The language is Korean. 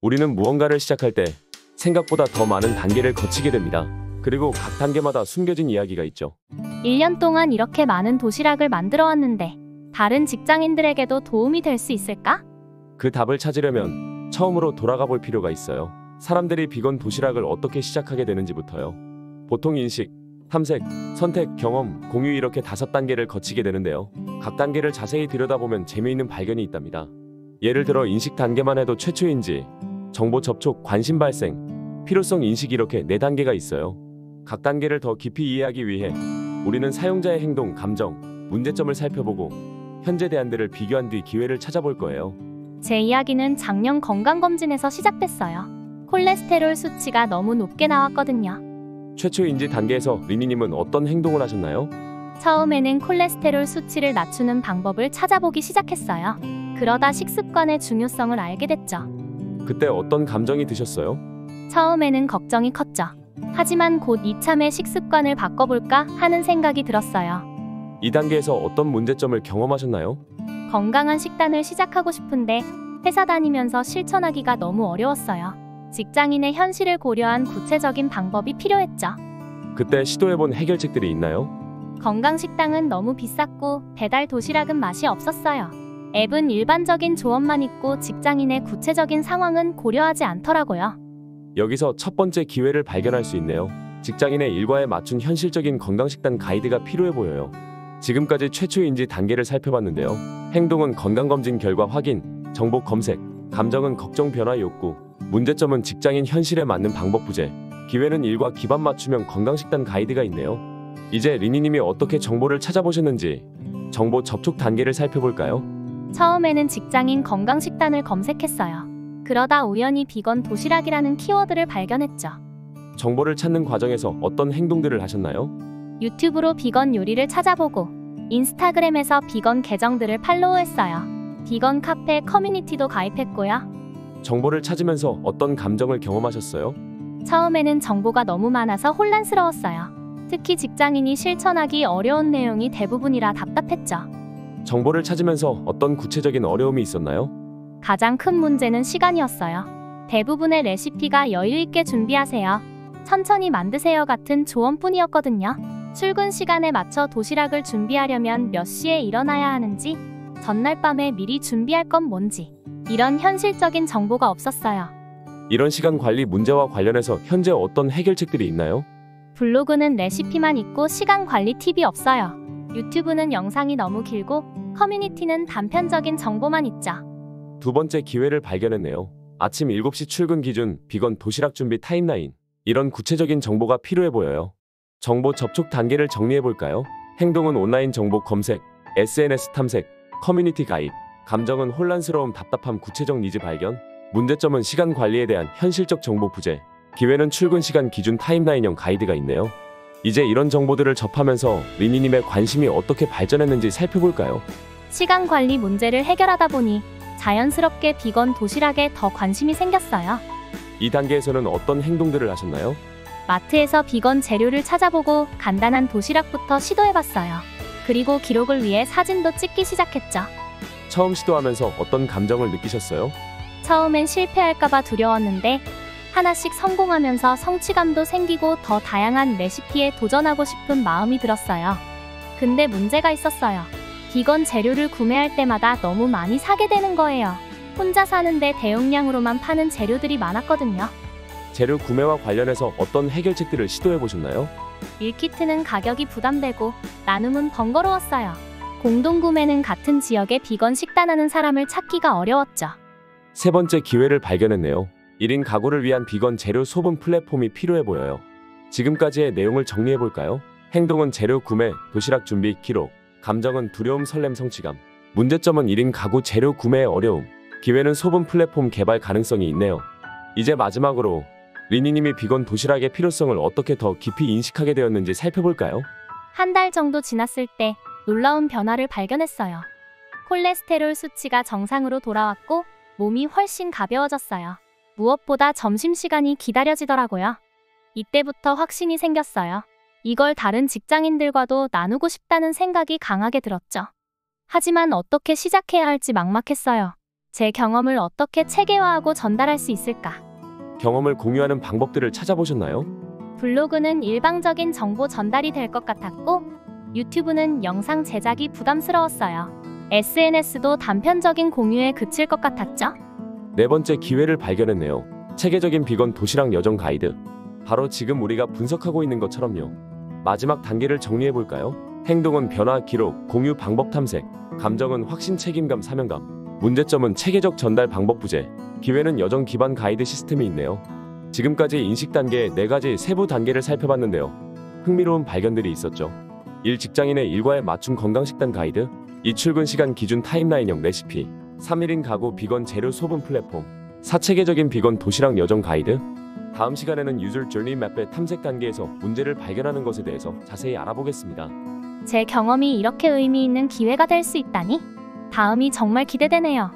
우리는 무언가를 시작할 때 생각보다 더 많은 단계를 거치게 됩니다. 그리고 각 단계마다 숨겨진 이야기가 있죠. 1년 동안 이렇게 많은 도시락을 만들어 왔는데 다른 직장인들에게도 도움이 될 수 있을까? 그 답을 찾으려면 처음으로 돌아가 볼 필요가 있어요. 사람들이 비건 도시락을 어떻게 시작하게 되는지부터요. 보통 인식, 탐색, 선택, 경험, 공유 이렇게 5단계를 거치게 되는데요. 각 단계를 자세히 들여다보면 재미있는 발견이 있답니다. 예를 들어 인식 단계만 해도 최초인지, 정보 접촉, 관심 발생, 필요성 인식 이렇게 4단계가 있어요. 각 단계를 더 깊이 이해하기 위해 우리는 사용자의 행동, 감정, 문제점을 살펴보고 현재 대안들을 비교한 뒤 기회를 찾아볼 거예요. 제 이야기는 작년 건강검진에서 시작됐어요. 콜레스테롤 수치가 너무 높게 나왔거든요. 최초 인지 단계에서 리니님은 어떤 행동을 하셨나요? 처음에는 콜레스테롤 수치를 낮추는 방법을 찾아보기 시작했어요. 그러다 식습관의 중요성을 알게 됐죠. 그때 어떤 감정이 드셨어요? 처음에는 걱정이 컸죠. 하지만 곧 이참에 식습관을 바꿔볼까 하는 생각이 들었어요. 이 단계에서 어떤 문제점을 경험하셨나요? 건강한 식단을 시작하고 싶은데 회사 다니면서 실천하기가 너무 어려웠어요. 직장인의 현실을 고려한 구체적인 방법이 필요했죠. 그때 시도해본 해결책들이 있나요? 건강식당은 너무 비쌌고 배달 도시락은 맛이 없었어요. 앱은 일반적인 조언만 있고 직장인의 구체적인 상황은 고려하지 않더라고요. 여기서 첫 번째 기회를 발견할 수 있네요. 직장인의 일과에 맞춘 현실적인 건강식단 가이드가 필요해 보여요. 지금까지 최초인지 단계를 살펴봤는데요. 행동은 건강검진 결과 확인, 정보 검색, 감정은 걱정 변화 욕구, 문제점은 직장인 현실에 맞는 방법 부재, 기회는 일과 기반 맞춤형 건강식단 가이드가 있네요. 이제 리니님이 어떻게 정보를 찾아보셨는지 정보 접촉 단계를 살펴볼까요? 처음에는 직장인 건강식단을 검색했어요. 그러다 우연히 비건 도시락이라는 키워드를 발견했죠. 정보를 찾는 과정에서 어떤 행동들을 하셨나요? 유튜브로 비건 요리를 찾아보고 인스타그램에서 비건 계정들을 팔로우했어요. 비건 카페 커뮤니티도 가입했고요. 정보를 찾으면서 어떤 감정을 경험하셨어요? 처음에는 정보가 너무 많아서 혼란스러웠어요. 특히 직장인이 실천하기 어려운 내용이 대부분이라 답답했죠. 정보를 찾으면서 어떤 구체적인 어려움이 있었나요? 가장 큰 문제는 시간이었어요. 대부분의 레시피가 여유 있게 준비하세요, 천천히 만드세요 같은 조언뿐이었거든요. 출근 시간에 맞춰 도시락을 준비하려면 몇 시에 일어나야 하는지, 전날 밤에 미리 준비할 건 뭔지, 이런 현실적인 정보가 없었어요. 이런 시간 관리 문제와 관련해서 현재 어떤 해결책들이 있나요? 블로그는 레시피만 있고 시간 관리 팁이 없어요. 유튜브는 영상이 너무 길고 커뮤니티는 단편적인 정보만 있죠. 두 번째 기회를 발견했네요. 아침 7시 출근 기준 비건 도시락 준비 타임라인. 이런 구체적인 정보가 필요해 보여요. 정보 접촉 단계를 정리해 볼까요? 행동은 온라인 정보 검색, SNS 탐색, 커뮤니티 가입. 감정은 혼란스러움, 답답함, 구체적 니즈 발견. 문제점은 시간 관리에 대한 현실적 정보 부재. 기회는 출근 시간 기준 타임라인형 가이드가 있네요. 이제 이런 정보들을 접하면서 리니님의 관심이 어떻게 발전했는지 살펴볼까요? 시간 관리 문제를 해결하다 보니 자연스럽게 비건 도시락에 더 관심이 생겼어요. 이 단계에서는 어떤 행동들을 하셨나요? 마트에서 비건 재료를 찾아보고 간단한 도시락부터 시도해봤어요. 그리고 기록을 위해 사진도 찍기 시작했죠. 처음 시도하면서 어떤 감정을 느끼셨어요? 처음엔 실패할까봐 두려웠는데 하나씩 성공하면서 성취감도 생기고 더 다양한 레시피에 도전하고 싶은 마음이 들었어요. 근데 문제가 있었어요. 비건 재료를 구매할 때마다 너무 많이 사게 되는 거예요. 혼자 사는데 대용량으로만 파는 재료들이 많았거든요. 재료 구매와 관련해서 어떤 해결책들을 시도해 보셨나요? 밀키트는 가격이 부담되고 나눔은 번거로웠어요. 공동구매는 같은 지역에 비건 식단하는 사람을 찾기가 어려웠죠. 세 번째 기회를 발견했네요. 1인 가구를 위한 비건 재료 소분 플랫폼이 필요해 보여요. 지금까지의 내용을 정리해 볼까요? 행동은 재료 구매, 도시락 준비, 기록. 감정은 두려움, 설렘, 성취감. 문제점은 1인 가구 재료 구매의 어려움. 기회는 소분 플랫폼 개발 가능성이 있네요. 이제 마지막으로 리니님이 비건 도시락의 필요성을 어떻게 더 깊이 인식하게 되었는지 살펴볼까요? 한 달 정도 지났을 때 놀라운 변화를 발견했어요. 콜레스테롤 수치가 정상으로 돌아왔고 몸이 훨씬 가벼워졌어요. 무엇보다 점심시간이 기다려지더라고요. 이때부터 확신이 생겼어요. 이걸 다른 직장인들과도 나누고 싶다는 생각이 강하게 들었죠. 하지만 어떻게 시작해야 할지 막막했어요. 제 경험을 어떻게 체계화하고 전달할 수 있을까? 경험을 공유하는 방법들을 찾아보셨나요? 블로그는 일방적인 정보 전달이 될 것 같았고, 유튜브는 영상 제작이 부담스러웠어요. SNS도 단편적인 공유에 그칠 것 같았죠? 네 번째 기회를 발견했네요. 체계적인 비건 도시락 여정 가이드. 바로 지금 우리가 분석하고 있는 것처럼요. 마지막 단계를 정리해 볼까요? 행동은 변화 기록, 공유 방법 탐색, 감정은 확신 책임감 사명감, 문제점은 체계적 전달 방법 부재, 기회는 여정 기반 가이드 시스템이 있네요. 지금까지 인식 단계의 4가지 세부 단계를 살펴봤는데요. 흥미로운 발견들이 있었죠. 1. 직장인의 일과에 맞춘 건강식단 가이드. 2. 출근 시간 기준 타임라인형 레시피. 3. 1인 가구 비건 재료 소분 플랫폼. 4. 체계적인 비건 도시락 여정 가이드. 다음 시간에는 유저 저니 맵의 탐색 단계에서 문제를 발견하는 것에 대해서 자세히 알아보겠습니다. 제 경험이 이렇게 의미 있는 기회가 될 수 있다니? 다음이 정말 기대되네요.